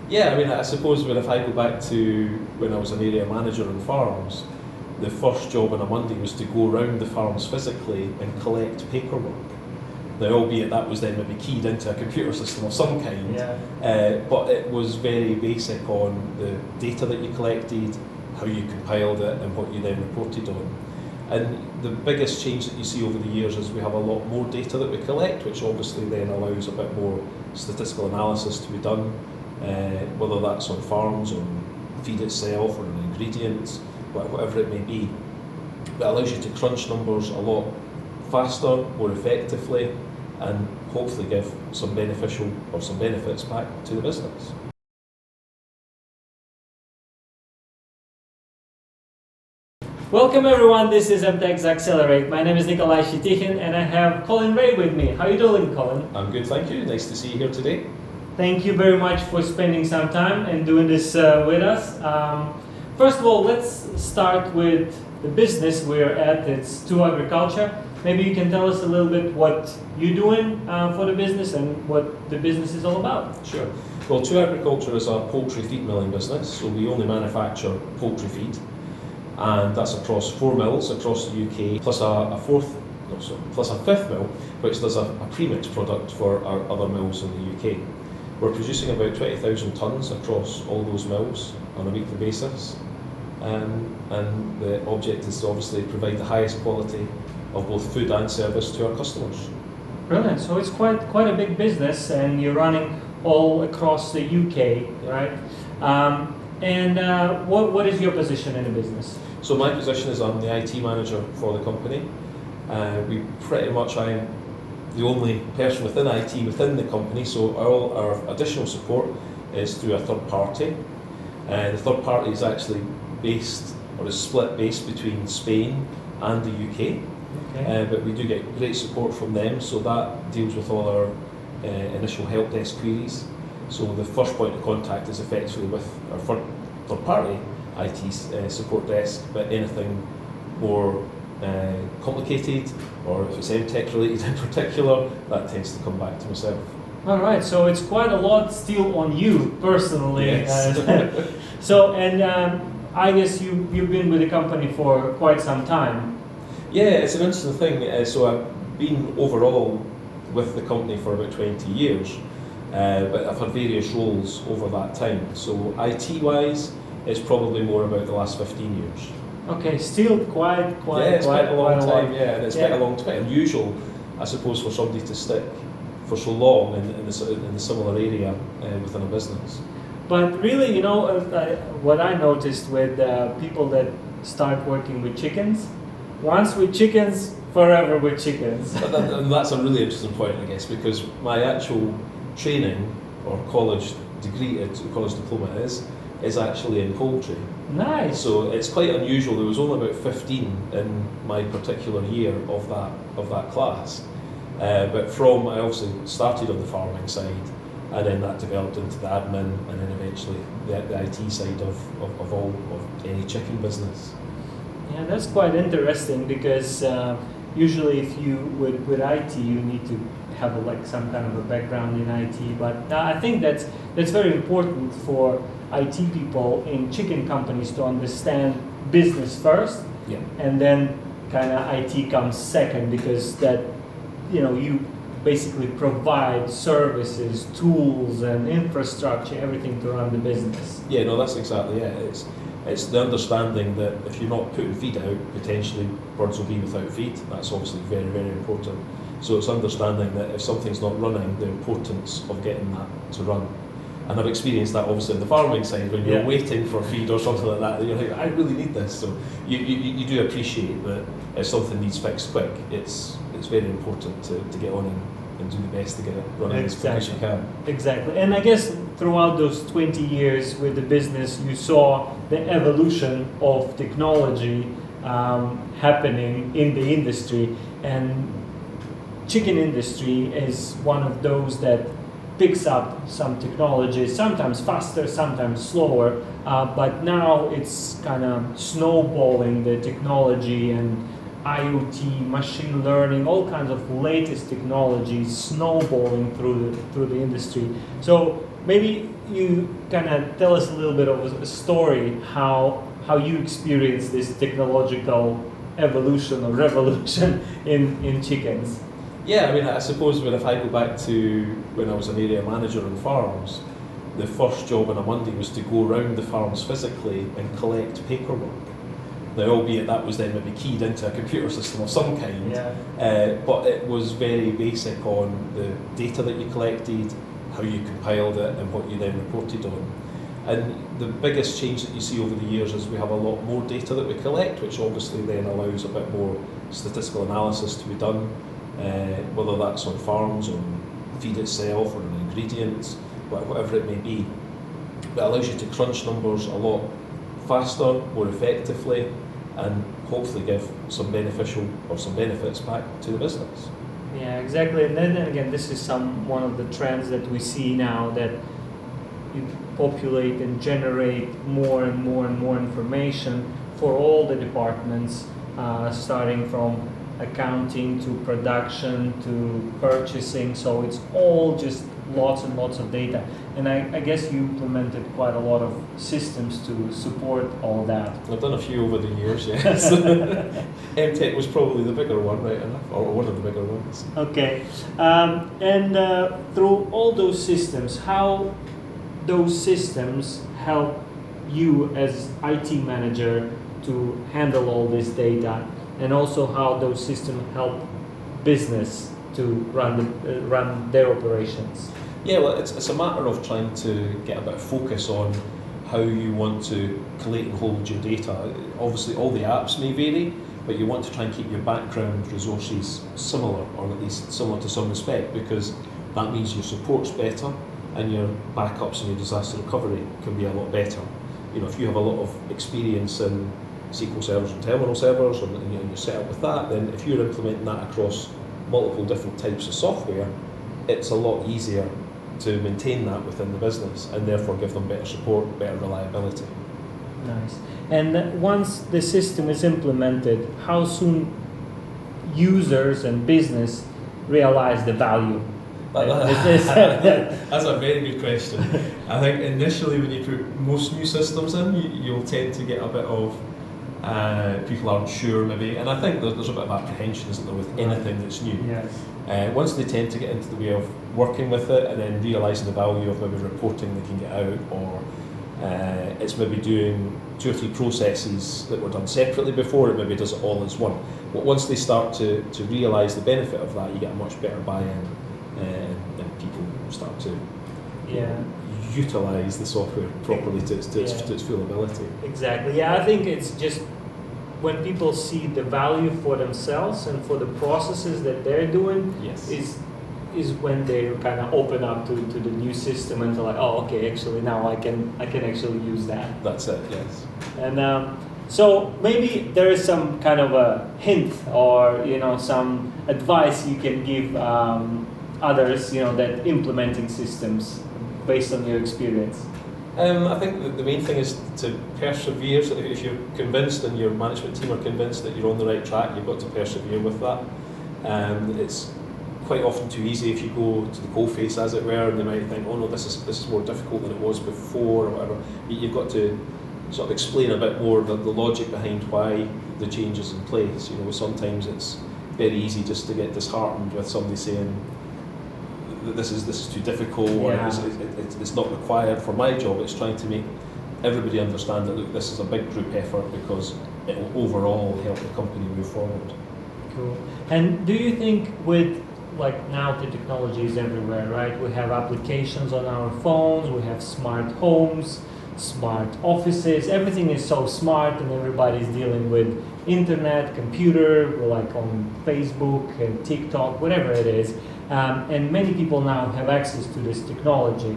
Yeah, I mean, I suppose if I go back to when I was an area manager on farms, the first job on a Monday was to go around the farms physically and collect paperwork. Now, albeit that was then maybe keyed into a computer system of some kind, but it was very basic on the data that you collected, how you compiled it, and what you then reported on. And the biggest change that you see over the years is we have a lot more data that we collect, which obviously then allows a bit more statistical analysis to be done, whether that's on farms, on feed itself, or on ingredients, whatever it may be. It allows you to crunch numbers a lot faster, more effectively, and hopefully give some beneficial or some benefits back to the business. Welcome everyone, this is MTech's Accelerate. My name is Nikolai Shitichin and I have Colin Rae with me. How are you doing, Colin? I'm good, thank you. Nice to see you here today. Thank you very much for spending some time and doing this with us. First of all, let's start with the business we're at. It's 2 Agriculture. Maybe you can tell us a little bit what you're doing for the business and what the business is all about. Sure. Well, 2 Agriculture is a poultry feed milling business, so we only manufacture poultry feed, and that's across 4 mills across the UK, plus a fifth mill, which does a premix product for our other mills in the UK. We're producing about 20,000 tonnes across all those mills on a weekly basis, and the object is to obviously provide the highest quality of both food and service to our customers. Brilliant. So it's quite a big business, and you're running all across the UK, right? What is your position in the business? So my position is I'm the IT manager for the company. I am the only person within IT within the company, so all our additional support is through a third party. The third party is actually split based between Spain and the UK. Okay. But we do get great support from them, so that deals with all our initial help desk queries. So the first point of contact is effectively with our third party IT support desk, but anything more complicated, or if it's MTech related in particular, that tends to come back to myself. All right, so it's quite a lot still on you personally. Yes. I guess you've been with the company for quite some time. Yeah, it's an interesting thing. So I've been overall with the company for about 20 years, but I've had various roles over that time. So IT-wise, it's probably more about the last 15 years. Okay, still quite a long time. Yeah, and it's quite unusual, I suppose, for somebody to stick for so long in the similar area within a business. But really, what I noticed with people that start working with chickens, once with chickens, forever with chickens. And that's a really interesting point, I guess, because my actual training or college degree, college diploma is actually in poultry. Nice. So it's quite unusual. There was only about 15 in my particular year of that class. But I obviously started on the farming side, and then that developed into the admin, and then eventually the IT side of any chicken business. Yeah, that's quite interesting, because usually if you with IT you need to have some kind of a background in IT, but I think that's very important for IT people in chicken companies to understand business first, yeah, and then kind of IT comes second, because that you basically provide services, tools, and infrastructure, everything to run the business. Yeah, no, that's exactly it. It's the understanding that if you're not putting feed out, potentially birds will be without feed. That's obviously very, very important. So it's understanding that if something's not running, the importance of getting that to run. And I've experienced that obviously on the farming side, when you're waiting for feed or something like that, and you're like, I really need this. So you do appreciate that if something needs fixed quick, it's very important to get on and do the best to get it running as quick as you can. Exactly. And I guess throughout those 20 years with the business, you saw the evolution of technology happening in the industry, and chicken industry is one of those that picks up some technology, sometimes faster, sometimes slower, but now it's kind of snowballing the technology, and IoT, machine learning, all kinds of latest technologies snowballing through the industry. So maybe you kind of tell us a little bit of a story how you experienced this technological evolution or revolution in chickens. Yeah, I mean, I suppose if I go back to when I was an area manager on farms, the first job on a Monday was to go around the farms physically and collect paperwork. Now, albeit that was then maybe keyed into a computer system of some kind, but it was very basic on the data that you collected, how you compiled it, and what you then reported on. And the biggest change that you see over the years is we have a lot more data that we collect, which obviously then allows a bit more statistical analysis to be done, whether that's on farms, on feed itself, or on ingredients, whatever it may be. It allows you to crunch numbers a lot faster, more effectively, and hopefully give some benefits back to the business. Yeah, exactly. And then again, this is one of the trends that we see now, that you populate and generate more and more and more information for all the departments, starting from accounting to production to purchasing. So it's all just lots and lots of data. And I guess you implemented quite a lot of systems to support all that. I've done a few over the years, yes. MTech was probably the bigger one, right enough, or one of the bigger ones. Okay. And through all those systems, how those systems help you as IT manager to handle all this data, and also how those systems help business to run their operations? Yeah, well, it's a matter of trying to get a bit of focus on how you want to collate and hold your data. Obviously, all the apps may vary, but you want to try and keep your background resources similar, or at least similar to some respect, because that means your support's better and your backups and your disaster recovery can be a lot better. You know, if you have a lot of experience in SQL servers and terminal servers, and you're set up with that, then if you're implementing that across multiple different types of software, it's a lot easier to maintain that within the business, and therefore give them better support, better reliability. Nice. And once the system is implemented, how soon users and business realize the value? That's a very good question. I think initially when you put most new systems in, you'll tend to get a bit of people aren't sure maybe, and I think there's a bit of apprehension, isn't there, with anything that's new. Yes. Once they tend to get into the way of working with it and then realising the value of maybe reporting they can get out, or it's maybe doing 2 or 3 processes that were done separately before, it maybe does it all as one. But once they start to realise the benefit of that, you get a much better buy-in, and people start to utilise the software properly to its full ability. Exactly. Yeah, I think it's just when people see the value for themselves and for the processes that they're doing, yes, is when they kind of open up to the new system and they're like, oh, okay, actually now I can actually use that. That's it. Yes. And so maybe there is some kind of a hint, or some advice you can give others, that implementing systems based on your experience. I think the main thing is to persevere. So if you're convinced and your management team are convinced that you're on the right track, you've got to persevere with that. It's quite often too easy if you go to the coalface, as it were, and they might think, oh no, this is more difficult than it was before, or whatever. You've got to sort of explain a bit more the logic behind why the change is in place. Sometimes it's very easy just to get disheartened with somebody saying, this is too difficult, or it's not required for my job. It's trying to make everybody understand that, look, this is a big group effort because it will overall help the company move forward. Cool. And do you think with, like, now the technology is everywhere, right? We have applications on our phones, we have smart homes, smart offices, everything is so smart, and everybody's dealing with internet, computer, like on Facebook and TikTok, whatever it is. And many people now have access to this technology.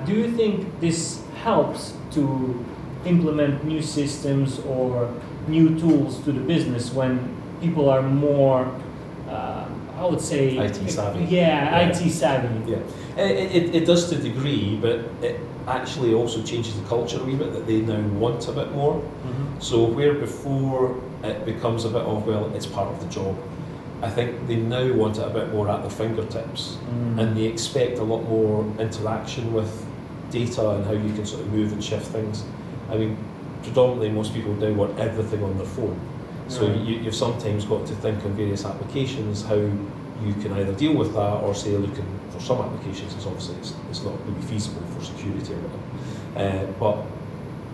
Do you think this helps to implement new systems or new tools to the business when people are more, I would say, IT savvy? IT savvy. Yeah, it does to a degree, but it actually also changes the culture a wee bit, that they now want a bit more. Mm-hmm. So where before it becomes a bit of, well, it's part of the job, I think they now want it a bit more at their fingertips, and they expect a lot more interaction with data and how you can sort of move and shift things. I mean, predominantly most people now want everything on their phone. So Right. you've sometimes got to think on various applications how you can either deal with that or say, look, for some applications it's not really feasible for security or whatever. But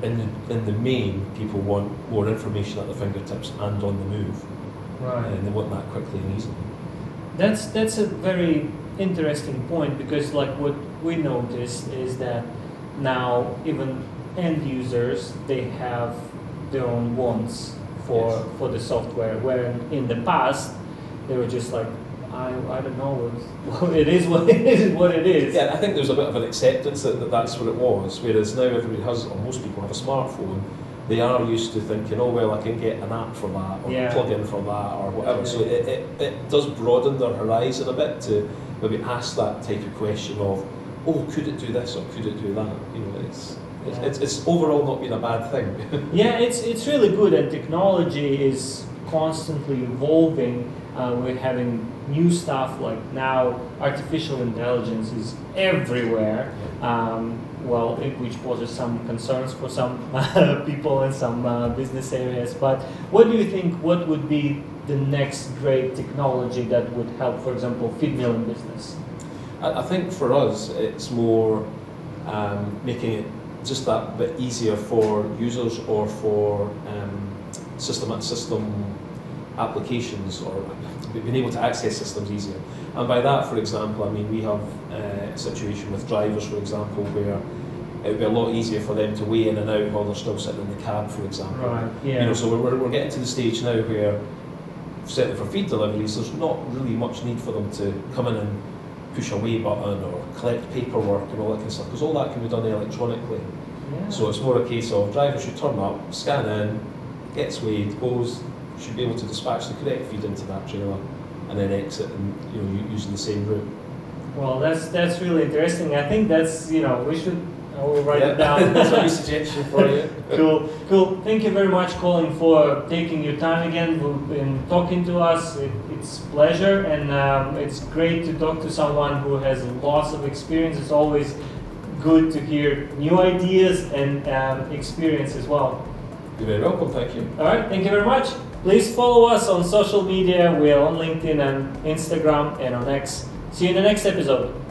in the main, people want more information at their fingertips and on the move. Right. And they want that quickly and easily. That's a very interesting point, because like what we notice is that now even end users, they have their own wants for the software, where in the past they were just like, I don't know, it is what it is. Yeah, I think there's a bit of an acceptance that that's what it was, whereas now everybody has, or most people have a smartphone. They are used to thinking, oh well, I can get an app for that, or Yeah. plug in for that, or whatever. Yeah. So it does broaden their horizon a bit to maybe ask that type of question of, oh, could it do this or could it do that? You know, it's overall not been a bad thing. Yeah, it's really good, and technology is constantly evolving. We're having new stuff, like now artificial intelligence is everywhere. Which poses some concerns for some people in some business areas. But what do you think? What would be the next great technology that would help, for example, feed milling business? I think for us, it's more making it just that bit easier for users or for system applications, or being able to access systems easier. And by that, for example, I mean we have a situation with drivers, for example, where it would be a lot easier for them to weigh in and out while they're still sitting in the cab, for example. Right. Yeah. You know, so we're getting to the stage now where, certainly for feed deliveries, there's not really much need for them to come in and push a weigh button or collect paperwork and all that kind of stuff, because all that can be done electronically. Yeah. So it's more a case of drivers should turn up, scan in, gets weighed, goes, should be able to dispatch the correct feed into that trailer, and then exit and using the same route. Well, that's really interesting. I think that's we should. I will write it down. That's a suggestion for you. Cool. Thank you very much, Colin, for taking your time again and talking to us. It's a pleasure, and it's great to talk to someone who has lots of experience. It's always good to hear new ideas and experience as well. You're very welcome, thank you. All right, thank you very much. Please follow us on social media. We're on LinkedIn and Instagram and on X. See you in the next episode.